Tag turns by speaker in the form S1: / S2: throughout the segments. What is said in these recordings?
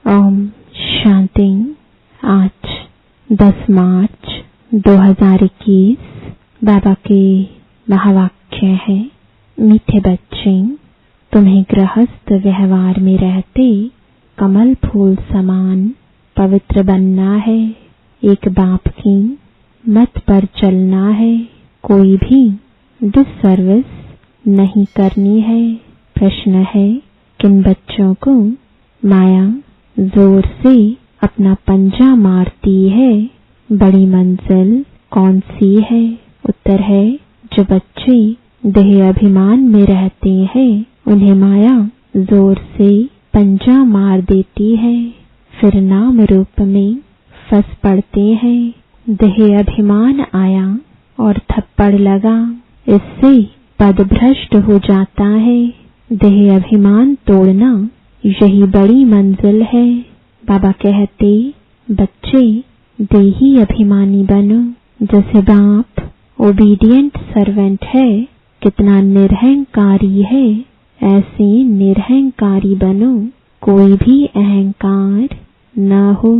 S1: ओम शांति। आज 10 मार्च 2021 बाबा के महावाक्य है। मीठे बच्चे, तुम्हें गृहस्थ व्यवहार में रहते कमल फूल समान पवित्र बनना है। एक बाप की मत पर चलना है। कोई भी डिससर्विस नहीं करनी है। प्रश्न है, किन बच्चों को माया जोर से अपना पंजा मारती है? बड़ी मंजिल कौन सी है? उत्तर है, जो बच्चे देह अभिमान में रहते हैं उन्हें माया जोर से पंजा मार देती है, फिर नाम रूप में फंस पड़ते हैं। देह अभिमान आया और थप्पड़ लगा, इससे पद भ्रष्ट हो जाता है। देह अभिमान तोड़ना यही बड़ी मंजिल है। बाबा कहते, बच्चे देही अभिमानी बनो। जैसे बाप ओबीडिएंट सर्वेंट है, कितना निरहंकारी है, ऐसे निरहंकारी बनो। कोई भी अहंकार न हो।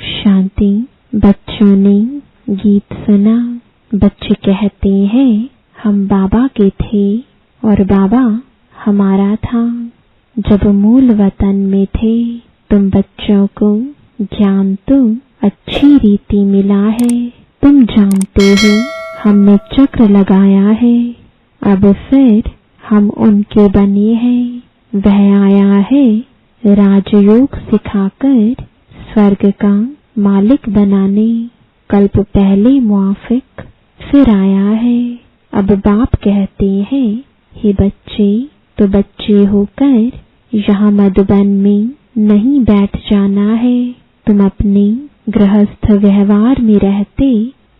S1: शांति। बच्चों ने गीत सुना। बच्चे कहते हैं, हम बाबा के थे और बाबा हमारा था। जब मूल वतन में थे, तुम बच्चों को ज्ञान तो अच्छी रीति मिला है। तुम जानते हो हमने चक्र लगाया है, अब फिर हम उनके बने हैं। वह आया है राजयोग सिखाकर स्वर्ग का मालिक बनाने। कल्प पहले मुआफिक फिर आया है। अब बाप कहते हैं, हे बच्चे, तो बच्चे होकर यहाँ मधुबन में नहीं बैठ जाना है। तुम अपने गृहस्थ व्यवहार में रहते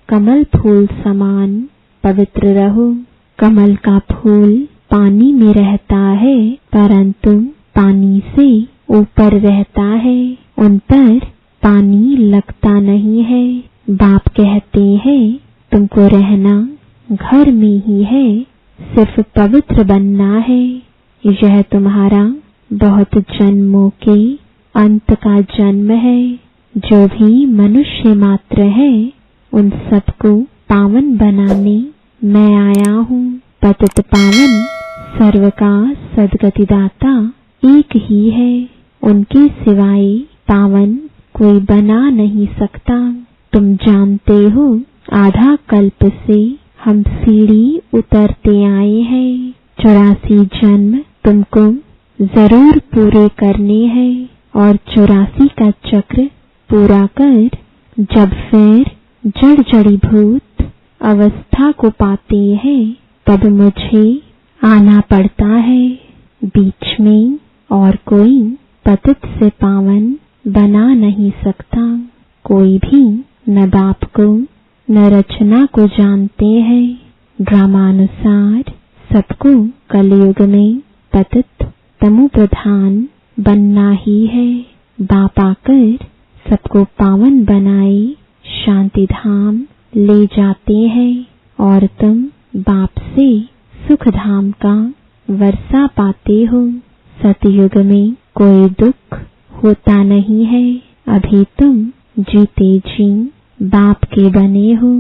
S1: कमल फूल समान पवित्र रहो। कमल का फूल पानी में रहता है, परंतु पानी से ऊपर रहता है, उन पर पानी लगता नहीं है। बाप कहते हैं, तुमको रहना घर में ही है, सिर्फ पवित्र बनना है। यह तुम्हारा बहुत जन्मों के अंत का जन्म है। जो भी मनुष्य मात्र है, उन सबको पावन बनाने मैं आया हूँ। पतित पावन सर्व का सद्गतिदाता एक ही है, उनके सिवाय पावन कोई बना नहीं सकता। तुम जानते हो, आधा कल्प से हम सीढ़ी उतरते आए हैं। 84 जन्म तुमको जरूर पूरे करने हैं और 84 का चक्र पूरा कर जब फिर जड़ जड़ीभूत अवस्था को पाते हैं, तब मुझे आना पड़ता है। बीच में और कोई पतित से पावन बना नहीं सकता। कोई भी न बाप को न रचना को जानते हैं। ड्रामानुसार सबको कलयुग में पतित तमो प्रधान बनना ही है। बाप आकर सबको पावन बनाए शांति धाम ले जाते हैं और तुम बाप से सुख धाम का वर्षा पाते हो। सतयुग में कोई दुख होता नहीं है। अभी तुम जीते जी बाप के बने हो।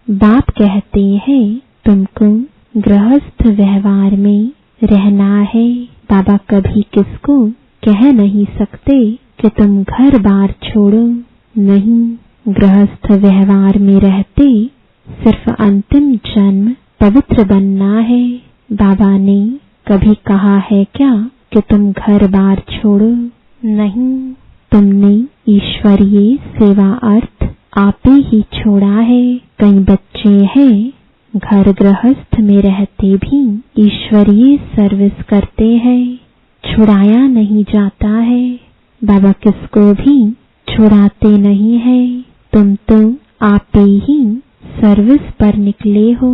S1: बाप कहते हैं, तुमको गृहस्थ व्यवहार में रहना है। बाबा कभी किसको कह नहीं सकते कि तुम घर बार छोड़ो। नहीं, गृहस्थ व्यवहार में रहते सिर्फ अंतिम जन्म पवित्र बनना है। बाबा ने कभी कहा है क्या कि तुम घर बार छोड़ो? नहीं, तुमने ईश्वरीय सेवा अर्थ आपे ही छोड़ा है। कई बच्चे हैं घर गृहस्थ में रहते भी ईश्वरीय सर्विस करते हैं, छुड़ाया नहीं जाता है। बाबा किसको भी छुड़ाते नहीं है। तुम तो आपे ही सर्विस पर निकले हो।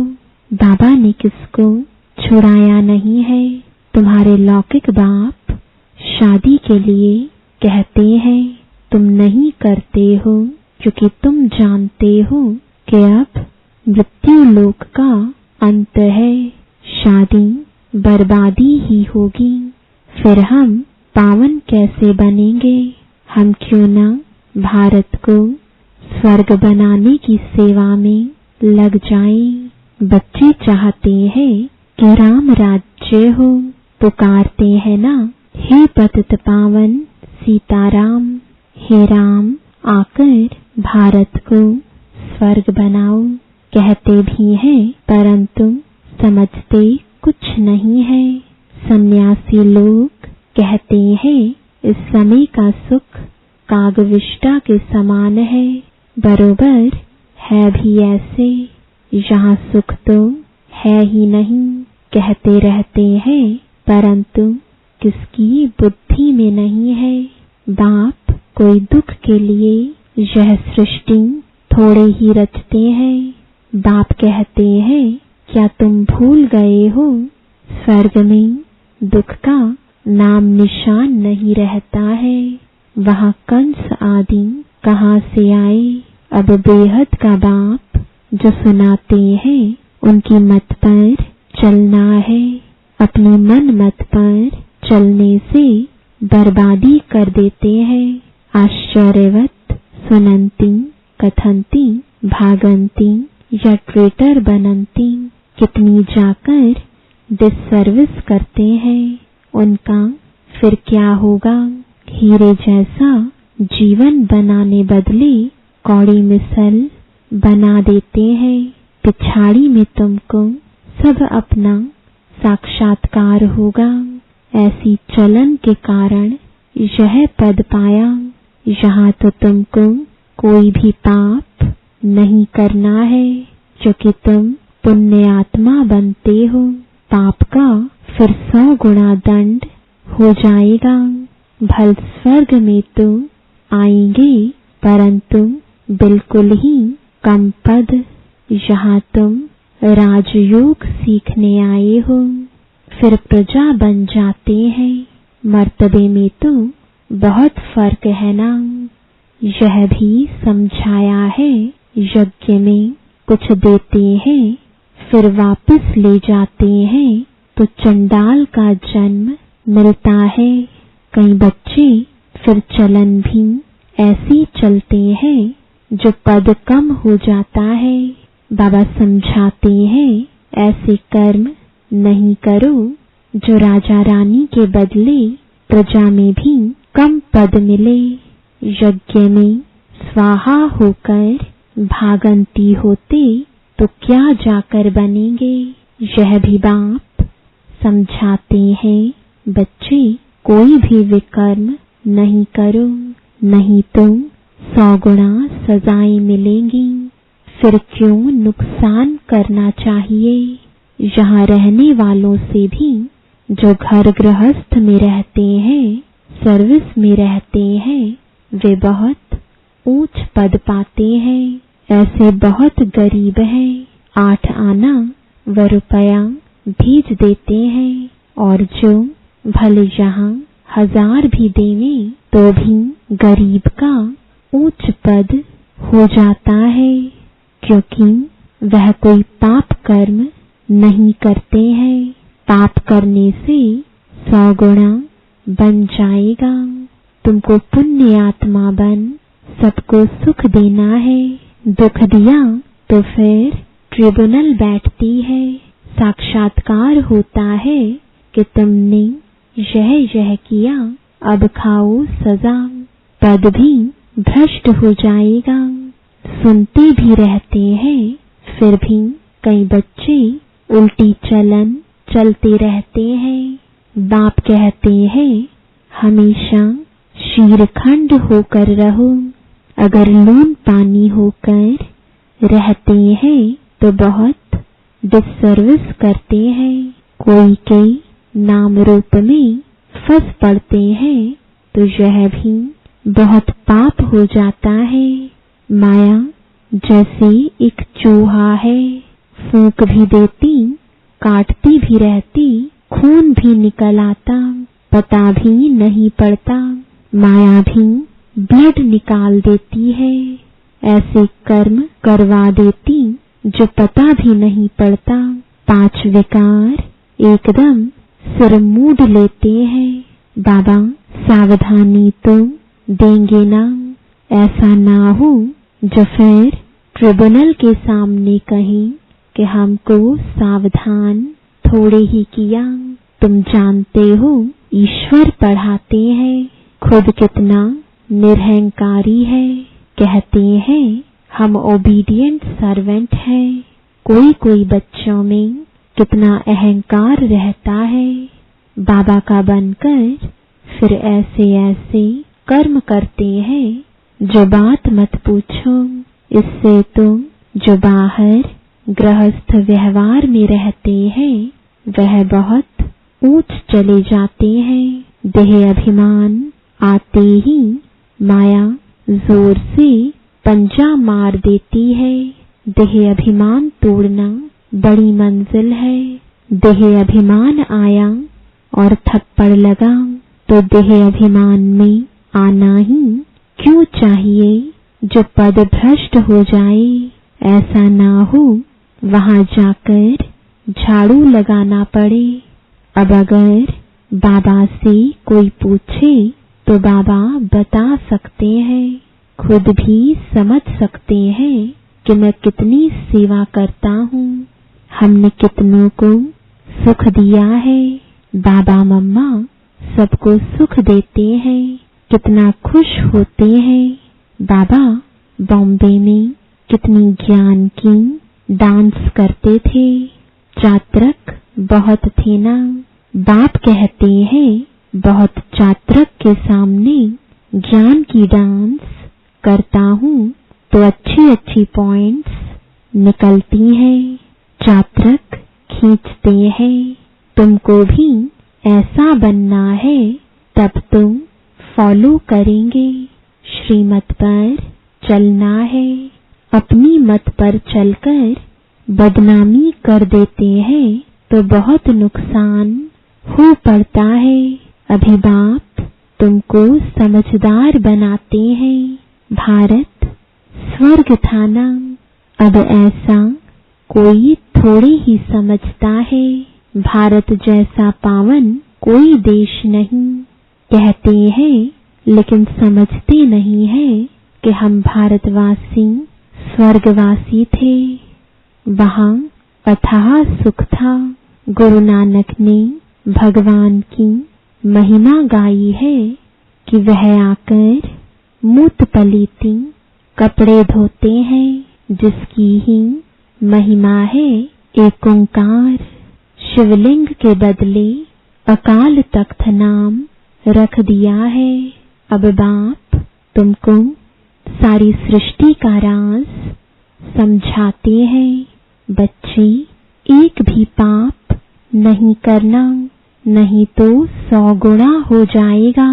S1: बाबा ने किसको छुड़ाया नहीं है। तुम्हारे लौकिक बाप शादी के लिए कहते हैं, तुम नहीं करते हो क्योंकि तुम जानते हो कि अब मृत्यु लोक का अंत है। शादी बर्बादी ही होगी, फिर हम पावन कैसे बनेंगे? हम क्यों न भारत को स्वर्ग बनाने की सेवा में लग जाएं। बच्चे चाहते हैं कि राम राज्य हो, पुकारते हैं ना, हे पतित पावन सीताराम, हे राम आकर भारत को स्वर्ग बनाओ। कहते भी हैं परंतु समझते कुछ नहीं है। सन्यासी लोग कहते हैं इस समय का सुख कागविष्टा के समान है। बरोबर है भी ऐसे, यहाँ सुख तो है ही नहीं कहते रहते हैं, परंतु किसकी बुद्धि में नहीं है। बाप कोई दुख के लिए यह सृष्टि थोड़े ही रचते हैं। बाप कहते हैं क्या तुम भूल गए हो, स्वर्ग में दुख का नाम निशान नहीं रहता है। वहाँ कंस आदि कहाँ से आए। अब बेहद का बाप जो सुनाते हैं उनकी मत पर चलना है। अपनी मन मत पर चलने से बर्बादी कर देते हैं। आश्चर्यवत सुनंती कथंती भागंती या ट्रेटर बनंती कितनी जाकर डिससर्विस करते हैं। उनका फिर क्या होगा। हीरे जैसा जीवन बनाने बदले कौड़ी मिसल बना देते हैं। पिछाड़ी में तुमको सब अपना साक्षात्कार होगा। ऐसी चलन के कारण यह पद पाया। यहाँ तो तुमको कोई भी पाप नहीं करना है, क्योंकि तुम पुण्य आत्मा बनते हो। पाप का फिर 100 गुना दंड हो जाएगा। भल स्वर्ग में तो आएंगे, परंतु बिल्कुल ही कम पद। यहाँ तुम राजयोग सीखने आए हो, फिर प्रजा बन जाते हैं। मर्तबे में तो बहुत फर्क है ना। यह भी समझाया है, यज्ञ में कुछ देते हैं फिर वापस ले जाते हैं तो चंडाल का जन्म मिलता है। कई बच्चे फिर चलन भी ऐसे चलते हैं जो पद कम हो जाता है। बाबा समझाते हैं ऐसे कर्म नहीं करो जो राजा रानी के बदले प्रजा में भी कम पद मिले। यज्ञ में स्वाहा होकर भागंती होते तो क्या जाकर बनेंगे। यह भी बाप समझाते हैं, बच्चे कोई भी विकर्म नहीं करो, नहीं तो 100 गुना सजाएं मिलेंगी। फिर क्यों नुकसान करना चाहिए। यहाँ रहने वालों से भी जो घर गृहस्थ में रहते हैं, सर्विस में रहते हैं, वे बहुत ऊंच पद पाते हैं। ऐसे बहुत गरीब हैं, 8 आना व रुपया भेज देते हैं, और जो भले यहाँ 1000 भी देवें तो भी गरीब का ऊंच पद हो जाता है, क्योंकि वह कोई पाप कर्म नहीं करते हैं। पाप करने से 100 गुना बन जाएगा। तुमको पुण्य आत्मा बन सबको सुख देना है। दुख दिया तो फिर ट्रिब्यूनल बैठती है, साक्षात्कार होता है कि तुमने यह किया, अब खाओ सजा। पद भी भ्रष्ट हो जाएगा। सुनते भी रहते हैं, फिर भी कई बच्चे उल्टी चलन चलते रहते हैं। बाप कहते हैं हमेशा शीरखंड होकर रहो। अगर लून पानी होकर रहते हैं तो बहुत डिससर्विस करते हैं। कोई के नाम रूप में फंस पड़ते हैं तो यह भी बहुत पाप हो जाता है। माया जैसे एक चूहा है, फूंक भी देती, काटती भी रहती, खून भी निकल आता, पता भी नहीं पड़ता। माया भी ब्लड निकाल देती है। ऐसे कर्म करवा देती जो पता भी नहीं पड़ता। 5 विकार एकदम सिर मूड लेते हैं। बाबा सावधानी तो देंगे ना। ऐसा ना हो जो फिर ट्रिब्यूनल के सामने कहें कि हमको सावधान थोड़े ही किया। तुम जानते हो ईश्वर पढ़ाते हैं, खुद कितना निरहंकारी है। कहते हैं हम ओबीडिएंट सर्वेंट हैं। कोई कोई बच्चों में कितना अहंकार रहता है। बाबा का बनकर फिर ऐसे ऐसे कर्म करते हैं जो बात मत पूछो। इससे तुम जो बाहर गृहस्थ व्यवहार में रहते हैं वह बहुत ऊंच चले जाते हैं। देह अभिमान आते ही माया जोर से पंजा मार देती है। देह अभिमान तोड़ना बड़ी मंजिल है। देह अभिमान आया और थप्पड़ लगा तो देह अभिमान में आना ही क्यों चाहिए जो पद भ्रष्ट हो जाए। ऐसा ना हो वहां जाकर झाड़ू लगाना पड़े। अब अगर बाबा से कोई पूछे तो बाबा बता सकते हैं, खुद भी समझ सकते हैं कि मैं कितनी सेवा करता हूँ, हमने कितनों को सुख दिया है। बाबा मम्मा सबको सुख देते हैं, कितना खुश होते हैं। बाबा बॉम्बे में कितनी ज्ञान की डांस करते थे। चात्रक बहुत थे ना। बाप कहते हैं बहुत चात्रक के सामने ज्ञान की डांस करता हूँ तो अच्छी अच्छी पॉइंट्स निकलती हैं। चात्रक खींचते हैं। तुमको भी ऐसा बनना है तब तुम फॉलो करेंगे। श्रीमत पर चलना है। अपनी मत पर चलकर बदनामी कर देते हैं तो बहुत नुकसान हो पड़ता है। अभी बाप तुमको समझदार बनाते हैं। भारत स्वर्ग था ना। अब ऐसा कोई थोड़ी ही समझता है। भारत जैसा पावन कोई देश नहीं। कहते हैं लेकिन समझते नहीं है कि हम भारतवासी स्वर्गवासी थे। वहां अथाह सुख था। गुरु नानक ने भगवान की महिमा गाई है कि वह आकर मूत पलीती कपड़े धोते हैं, जिसकी ही महिमा है एक ओंकार। शिवलिंग के बदले अकाल तख्त नाम रख दिया है। अब बाप तुमको सारी सृष्टि का राज समझाते हैं। बच्चे एक भी पाप नहीं करना, नहीं तो 100 गुना हो जाएगा।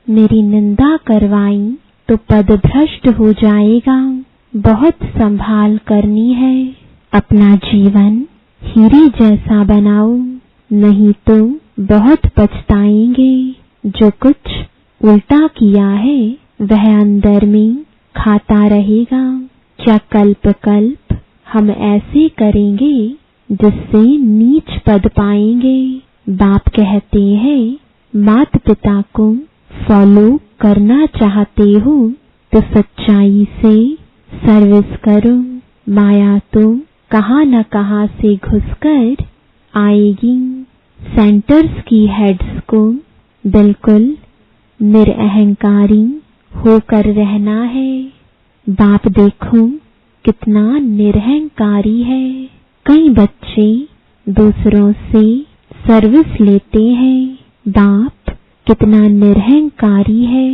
S1: मेरी निंदा करवाई तो पद भ्रष्ट हो जाएगा। बहुत संभाल करनी है। अपना जीवन हीरे जैसा बनाओ, नहीं तो बहुत पछताएंगे। जो कुछ उल्टा किया है वह अंदर में खाता रहेगा। क्या कल्प कल्प हम ऐसे करेंगे जिससे नीच पद पाएंगे। बाप कहते हैं मात पिता को फॉलो करना चाहते हो तो सच्चाई से सर्विस करो। माया तो कहां न कहां से घुसकर आएगी। सेंटर्स की हेड्स को बिल्कुल निरअहंकारी होकर रहना है। बाप देखो कितना निरअहंकारी है। कई बच्चे दूसरों से सर्विस लेते हैं। बाप कितना निरअहंकारी है।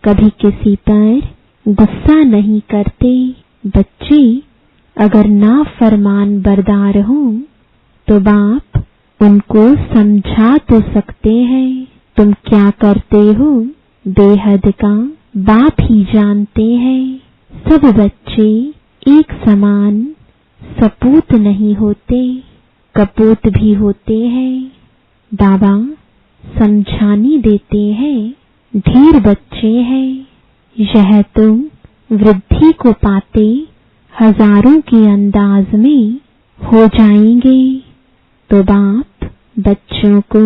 S1: कभी किसी पर गुस्सा नहीं करते। बच्चे अगर नाफरमान बरदार हों तो बाप उनको समझा तो सकते हैं। तुम क्या करते हो बेहद का बाप ही जानते हैं। सब बच्चे एक समान सपूत नहीं होते, कपूत भी होते हैं। बाबा समझाने देते हैं ढेर बच्चे हैं। यह तो वृद्धि को पाते हजारों के अंदाज में हो जाएंगे। तो बाप बच्चों को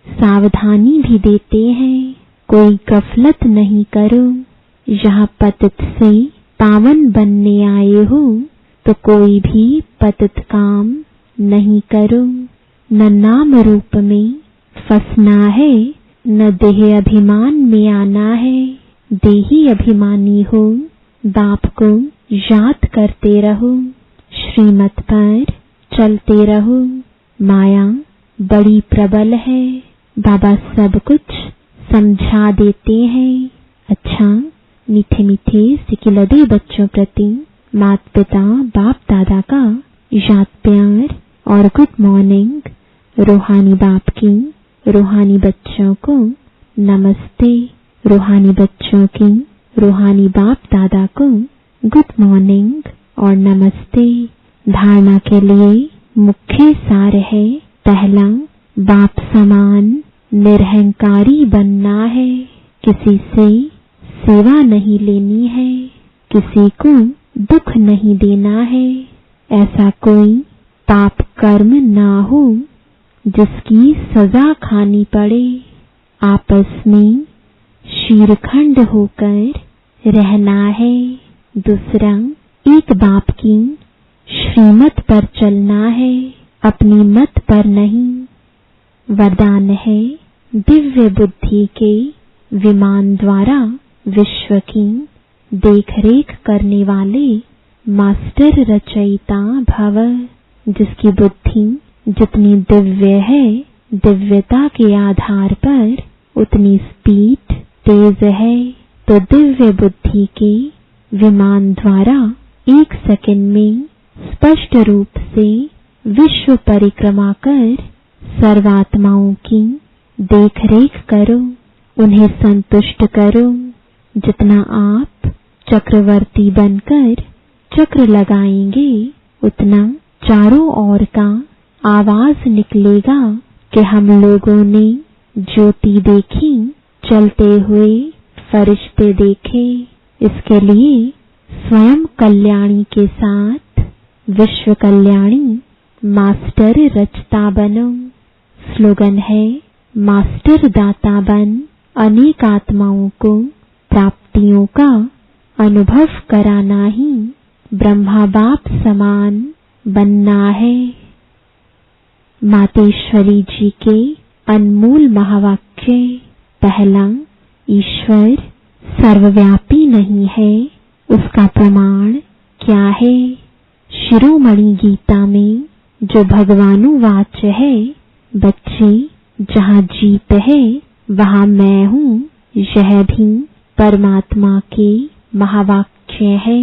S1: सावधानी भी देते हैं। कोई गफलत नहीं करो। यहाँ पतित से पावन बनने आए हो तो कोई भी पतित काम नहीं करो। न नाम रूप में फंसना है, न देह अभिमान में आना है। देही अभिमानी हो, बाप को याद करते रहो, श्रीमत पर चलते रहो। माया बड़ी प्रबल है, बाबा सब कुछ समझा देते हैं। अच्छा, मीठे मीठे सिकिलदे बच्चों प्रति माता पिता बाप दादा का याद प्यार और गुड मॉर्निंग। रूहानी बाप की रूहानी बच्चों को नमस्ते। रूहानी बच्चों की रूहानी बाप दादा को गुड मॉर्निंग और नमस्ते। धारणा के लिए मुख्य सार है, पहला, बाप समान निरहंकारी बनना है। किसी से सेवा नहीं लेनी है, किसी को दुख नहीं देना है। ऐसा कोई पाप कर्म ना हो जिसकी सजा खानी पड़े। आपस में शीरखंड होकर रहना है। दूसरा, एक बाप की श्रीमत पर चलना है, अपनी मत पर नहीं। वरदान है, दिव्य बुद्धि के विमान द्वारा विश्व की देखरेख करने वाले मास्टर रचयिता भव। जिसकी बुद्धि जितनी दिव्य है, दिव्यता के आधार पर उतनी स्पीड तेज है। तो दिव्य बुद्धि के विमान द्वारा 1 सेकंड में स्पष्ट रूप से विश्व परिक्रमा कर सर्वात्माओं की देखरेख करो, उन्हें संतुष्ट करो। जितना आप चक्रवर्ती बनकर चक्र लगाएंगे, उतना चारों ओर का आवाज निकलेगा कि हम लोगों ने ज्योति देखी, चलते हुए फरिश्ते देखे। इसके लिए स्वयं कल्याणी के साथ विश्व कल्याणी मास्टर रचता बनो। स्लोगन है, मास्टर दाता बन अनेक आत्माओं को प्राप्तियों का अनुभव कराना ही ब्रह्मा बाप समान बनना है। मातेश्वरी जी के अनमोल महावाक्य। पहला, ईश्वर सर्वव्यापी नहीं है, उसका प्रमाण क्या है? शिरोमणि गीता में जो भगवानुवाच है, बच्चे जहाँ जीत है वहाँ मैं हूँ, यह भी परमात्मा के महावाक्य है।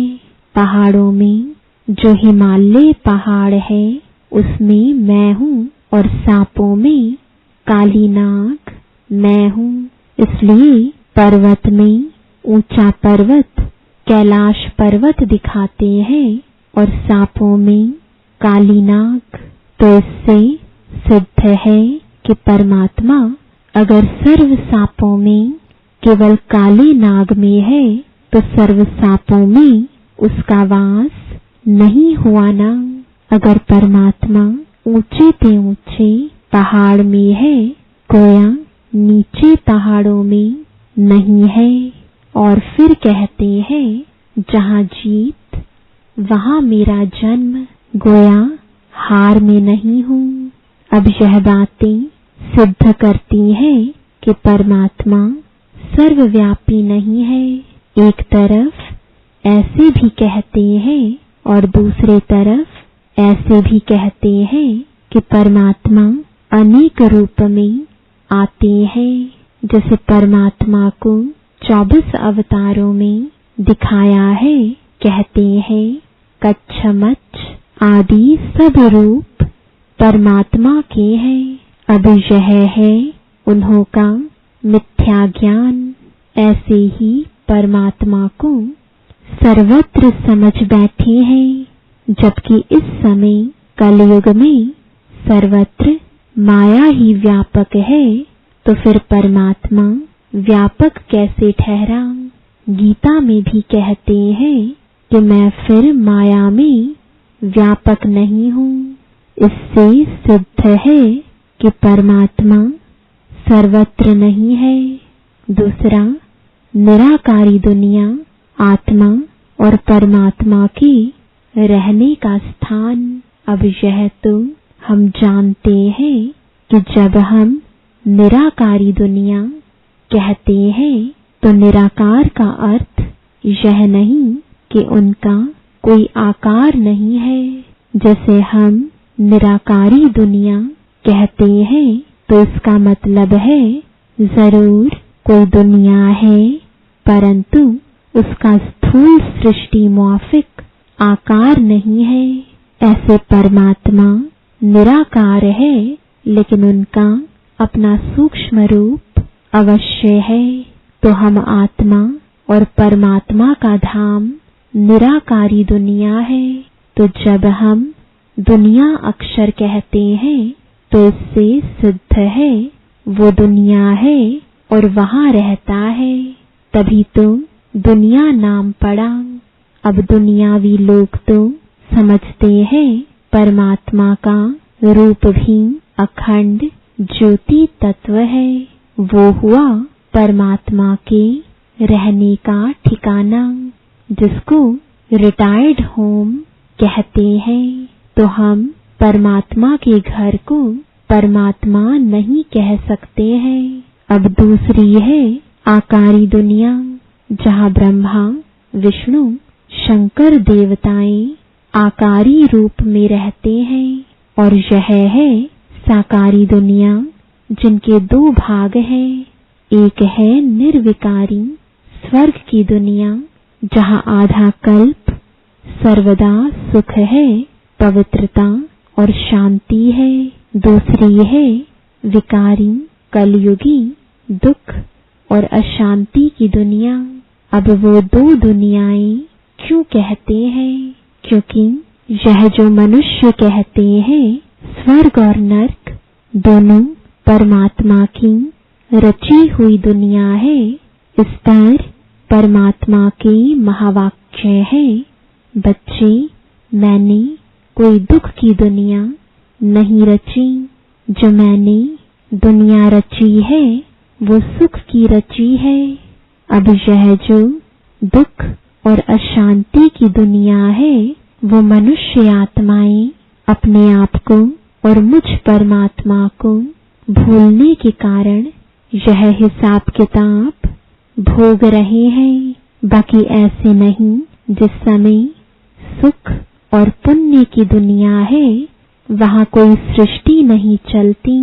S1: पहाड़ों में जो हिमालय पहाड़ है उसमें मैं हूँ, और सांपों में काली नाग मैं हूँ। इसलिए पर्वत में ऊंचा पर्वत कैलाश पर्वत दिखाते हैं और सांपों में काली नाग। तो इससे सिद्ध है कि परमात्मा अगर सर्व सांपों में केवल काले नाग में है तो सर्व सांपों में उसका वास नहीं हुआ ना। अगर परमात्मा ऊंचे पे ऊंचे पहाड़ में है, गोया नीचे पहाड़ों में नहीं है। और फिर कहते हैं, जहाँ जीत वहाँ मेरा जन्म, गोया हार में नहीं हूँ। अब यह बातें सिद्ध करती हैं कि परमात्मा सर्वव्यापी नहीं है। एक तरफ ऐसे भी कहते हैं और दूसरे तरफ ऐसे भी कहते हैं कि परमात्मा अनेक रूप में आते हैं। जैसे परमात्मा को 24 अवतारों में दिखाया है, कहते हैं कच्छ मच्छ आदि सब रूप परमात्मा के हैं। अब यह है उन्हों का मिथ्या ज्ञान। ऐसे ही परमात्मा को सर्वत्र समझ बैठे हैं, जबकि इस समय कलयुग में सर्वत्र माया ही व्यापक है। तो फिर परमात्मा व्यापक कैसे ठहरा? गीता में भी कहते हैं कि मैं फिर माया में व्यापक नहीं हूँ। इससे सिद्ध है कि परमात्मा सर्वत्र नहीं है। दूसरा, निराकारी दुनिया आत्मा और परमात्मा के रहने का स्थान। अब यह तो हम जानते हैं कि जब हम निराकारी दुनिया कहते हैं तो निराकार का अर्थ यह नहीं कि उनका कोई आकार नहीं है। जैसे हम निराकारी दुनिया कहते हैं तो इसका मतलब है जरूर कोई दुनिया है, परंतु उसका स्थूल सृष्टि माफिक आकार नहीं है। ऐसे परमात्मा निराकार है, लेकिन उनका अपना सूक्ष्म रूप अवश्य है। तो हम आत्मा और परमात्मा का धाम निराकारी दुनिया है। तो जब हम दुनिया अक्षर कहते हैं तो इससे सिद्ध है वो दुनिया है और वहां रहता है, तभी तो दुनिया नाम पड़ा। अब दुनियावी लोग तो समझते हैं परमात्मा का रूप भी अखंड ज्योति तत्व है। वो हुआ परमात्मा के रहने का ठिकाना, जिसको रिटायर्ड होम कहते हैं। तो हम परमात्मा के घर को परमात्मा नहीं कह सकते हैं। अब दूसरी है आकारी दुनिया, जहाँ ब्रह्मा, विष्णु, शंकर देवताएं आकारी रूप में रहते हैं। और यह है साकारी दुनिया, जिनके दो भाग हैं। एक है निर्विकारी स्वर्ग की दुनिया, जहाँ आधा कल्प सर्वदा सुख है, पवित्रता और शांति है। दूसरी है विकारी कलयुगी दुख और अशांति की दुनिया। अब वो दो दुनियाएं क्यों कहते हैं? क्योंकि यह जो मनुष्य कहते हैं स्वर्ग और नर्क दोनों परमात्मा की रची हुई दुनिया है। इस पर परमात्मा के महावाक्य है, बच्चे, मैंने कोई दुख की दुनिया नहीं रची, जो मैंने दुनिया रची है वो सुख की रची है। अब यह जो दुख और अशांति की दुनिया है वो मनुष्य आत्माएं अपने आप को और मुझ परमात्मा को भूलने के कारण यह हिसाब किताब भोग रहे हैं। बाकी ऐसे नहीं। जिस समय सुख और पुण्य की दुनिया है वहां कोई सृष्टि नहीं चलती।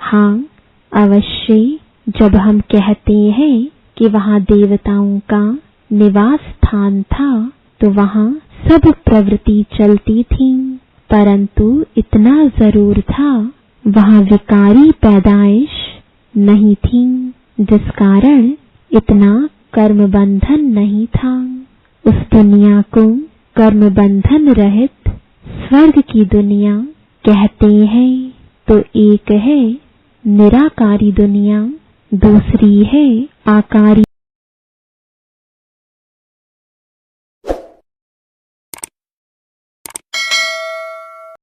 S1: हाँ, अवश्य जब हम कहते हैं कि वहां देवताओं का निवास स्थान था तो वहां सब प्रवृत्ति चलती थी, परंतु इतना जरूर था वहां विकारी पैदाइश नहीं थी, जिस कारण इतना कर्म बंधन नहीं था। उस दुनिया को कर्म बंधन रहित स्वर्ग की दुनिया कहते हैं। तो एक है निराकारी दुनिया, दूसरी है आकारी